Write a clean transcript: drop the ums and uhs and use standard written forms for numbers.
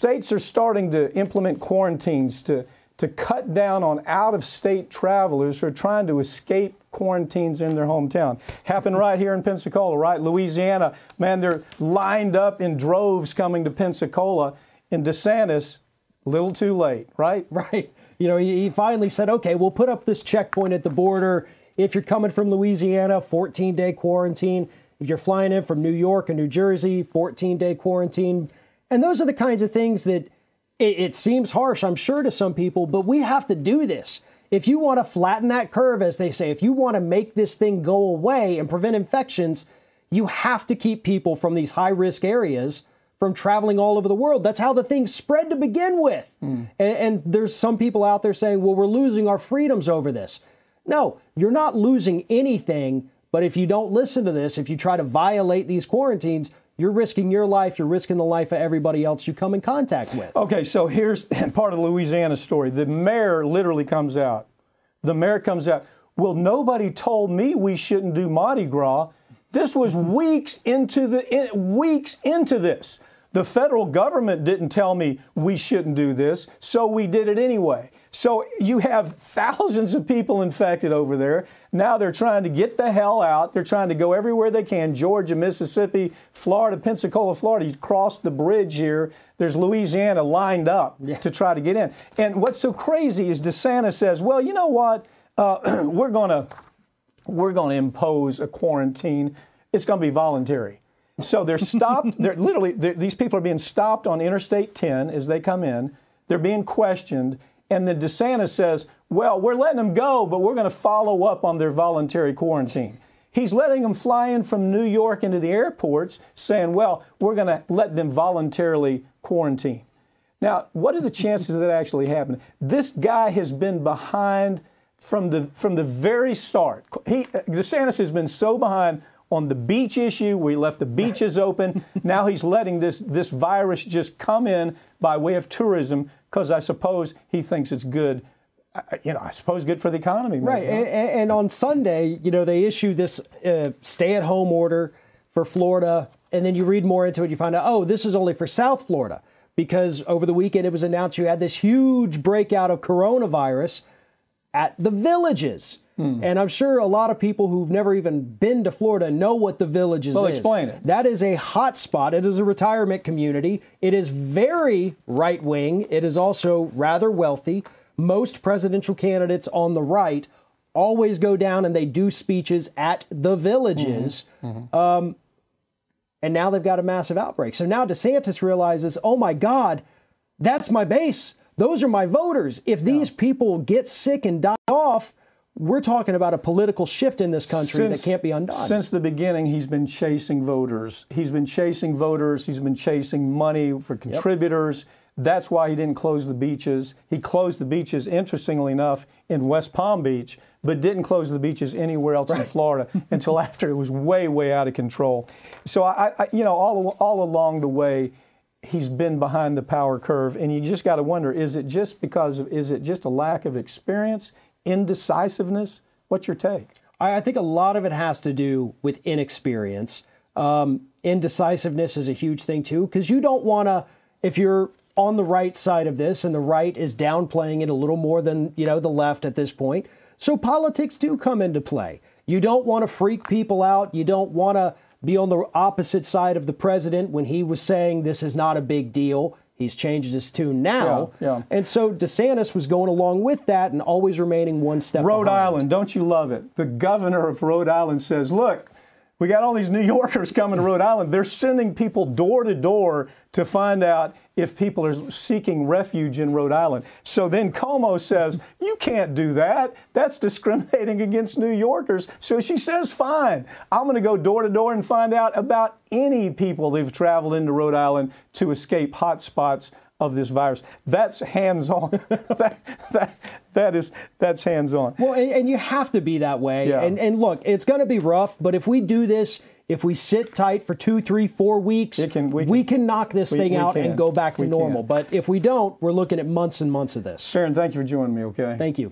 states are starting to implement quarantines to cut down on out-of-state travelers who are trying to escape quarantines in their hometown. Happened right here in Pensacola, right? Louisiana, man, they're lined up in droves coming to Pensacola. And DeSantis, a little too late, right? Right. You know, he finally said, okay, we'll put up this checkpoint at the border. If you're coming from Louisiana, 14-day quarantine. If you're flying in from New York and New Jersey, 14-day quarantine. And those are the kinds of things that it seems harsh, I'm sure, to some people, but we have to do this. If you want to flatten that curve, as they say, if you want to make this thing go away and prevent infections, you have to keep people from these high-risk areas from traveling all over the world. That's how the thing spread to begin with. And there's some people out there saying, well, we're losing our freedoms over this. No, you're not losing anything, but if you don't listen to this, if you try to violate these quarantines, you're risking your life, you're risking the life of everybody else you come in contact with. Okay, so here's part of the Louisiana story. The mayor literally comes out. The mayor comes out, well, nobody told me we shouldn't do Mardi Gras. This was weeks into this. The federal government didn't tell me we shouldn't do this, so we did it anyway. So you have thousands of people infected over there. Now they're trying to get the hell out. They're trying to go everywhere they can. Georgia, Mississippi, Florida, Pensacola, Florida. You cross the bridge here. There's Louisiana lined up to try to get in. And what's so crazy is DeSantis says, well, you know what? We're going to impose a quarantine. It's going to be voluntary. So they're stopped. These people are being stopped on Interstate 10 as they come in. They're being questioned. And then DeSantis says, well, we're letting them go, but we're going to follow up on their voluntary quarantine. He's letting them fly in from New York into the airports, saying, well, we're going to let them voluntarily quarantine. Now, what are the chances of that actually happening? This guy has been behind from the very start. DeSantis has been so behind on the beach issue. We left the beaches open. Now he's letting this virus just come in by way of tourism because I suppose he thinks it's good. I suppose good for the economy. Maybe. Right. And on Sunday, they issued this stay-at-home order for Florida. And then you read more into it. You find out, oh, this is only for South Florida, because over the weekend it was announced you had this huge breakout of coronavirus at the Villages. And I'm sure a lot of people who've never even been to Florida know what the Villages is. Well, explain it. That is a hot spot. It is a retirement community. It is very right-wing. It is also rather wealthy. Most presidential candidates on the right always go down and they do speeches at the Villages. And now they've got a massive outbreak. So now DeSantis realizes, oh, my God, that's my base. Those are my voters. If these people get sick and die off, we're talking about a political shift in this country that can't be undone. Since the beginning, he's been chasing voters. He's been chasing voters. He's been chasing money for contributors. That's why he didn't close the beaches. He closed the beaches, interestingly enough, in West Palm Beach, but didn't close the beaches anywhere else in Florida until after it was way, way out of control. So, all along the way, he's been behind the power curve. And you just got to wonder, is it just a lack of experience? Indecisiveness? What's your take? I think a lot of it has to do with inexperience. Indecisiveness is a huge thing, too, because you don't want to, if you're on the right side of this, and the right is downplaying it a little more than, the left at this point. So politics do come into play. You don't want to freak people out. You don't want to be on the opposite side of the president when he was saying this is not a big deal. He's changed his tune now. And so DeSantis was going along with that and always remaining one step behind. Rhode Island, don't you love it? The governor of Rhode Island says, look, we got all these New Yorkers coming to Rhode Island. They're sending people door to door to find out if people are seeking refuge in Rhode Island. So then Cuomo says, you can't do that. That's discriminating against New Yorkers. So she says, fine, I'm going to go door to door and find out about any people that have traveled into Rhode Island to escape hot spots of this virus. That's hands-on. That's hands-on. Well, and you have to be that way. Yeah. And look, it's going to be rough, but if we do this, if we sit tight for 2, 3, 4 weeks, we can knock this thing out and go back to normal. But if we don't, we're looking at months and months of this. Sharon, thank you for joining me, okay? Thank you.